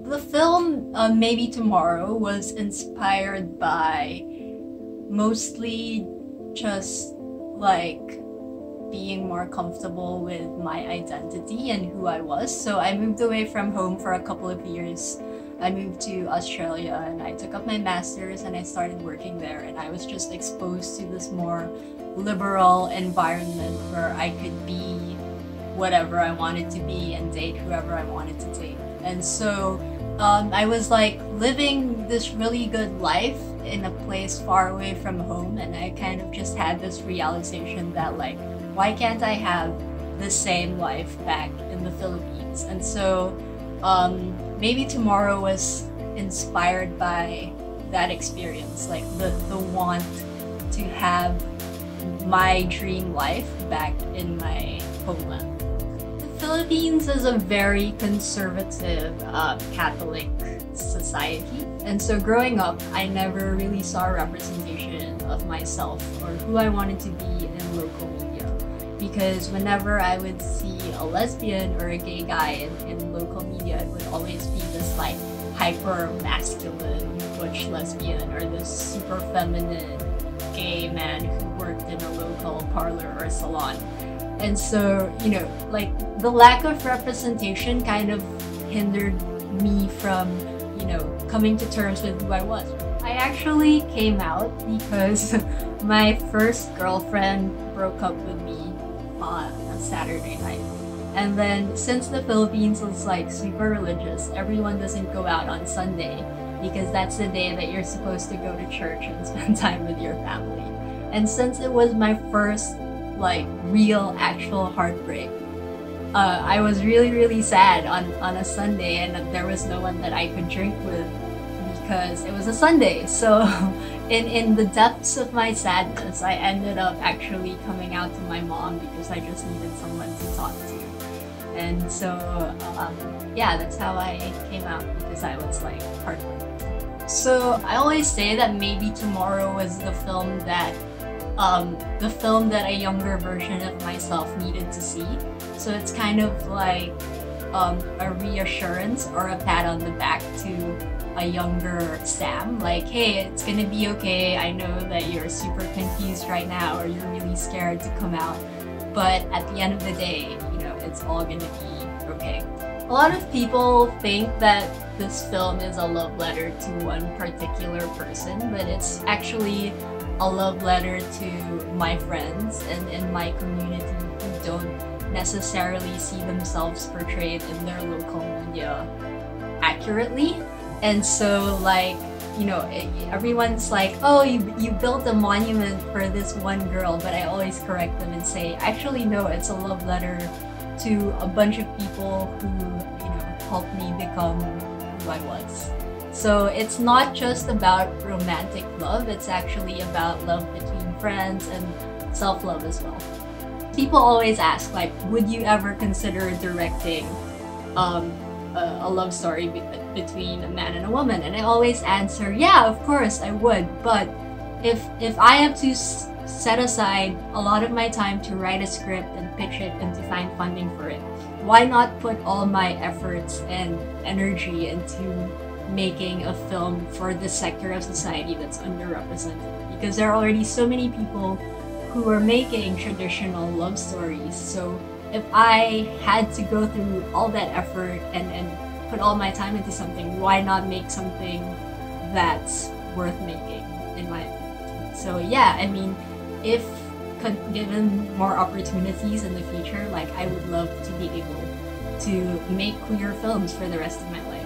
The film Maybe Tomorrow was inspired by mostly just like being more comfortable with my identity and who I was. So I moved away from home for a couple of years. I moved to Australia and I took up my master's and I started working there, and I was just exposed to this more liberal environment where I could be whatever I wanted to be and date whoever I wanted to date. And so I was like living this really good life in a place far away from home, and I kind of just had this realization that like, why can't I have the same life back in the Philippines? And so Maybe Tomorrow was inspired by that experience, like the want to have my dream life back in my homeland. The Philippines is a very conservative Catholic society, and so growing up I never really saw a representation of myself or who I wanted to be in local media, because whenever I would see a lesbian or a gay guy in local media, it would always be this like hyper masculine butch lesbian or this super feminine gay man who worked in a local parlor or salon. And so, you know, like the lack of representation kind of hindered me from, you know, coming to terms with who I was. I actually came out because my first girlfriend broke up with me on a Saturday night. And then since the Philippines is like super religious, everyone doesn't go out on Sunday because that's the day that you're supposed to go to church and spend time with your family. And since it was my first like real actual heartbreak, I was really sad on a Sunday, and there was no one that I could drink with because it was a Sunday. So in the depths of my sadness, I ended up actually coming out to my mom because I just needed someone to talk to. And so yeah, that's how I came out, because I was like heartbroken. So I always say that Maybe Tomorrow was the film that a younger version of myself needed to see. So it's kind of like a reassurance or a pat on the back to a younger Sam, like, hey, it's gonna be okay. I know that you're super confused right now, or you're really scared to come out, but at the end of the day, you know, it's all gonna be okay. A lot of people think that this film is a love letter to one particular person, but it's actually a love letter to my friends and in my community who don't necessarily see themselves portrayed in their local media accurately. And so like, you know, everyone's like, oh, you built a monument for this one girl, but I always correct them and say, actually no, it's a love letter to a bunch of people who, you know, helped me become who I was. So it's not just about romantic love, it's actually about love between friends and self-love as well. People always ask, like, would you ever consider directing a love story between a man and a woman? And I always answer, yeah, of course I would, but if I have to set aside a lot of my time to write a script and pitch it and to find funding for it, why not put all my efforts and energy into making a film for this sector of society that's underrepresented? Because there are already so many people who are making traditional love stories. So if I had to go through all that effort and put all my time into something, why not make something that's worth making, in my opinion? So yeah, I mean, if given more opportunities in the future, like, I would love to be able to make queer films for the rest of my life.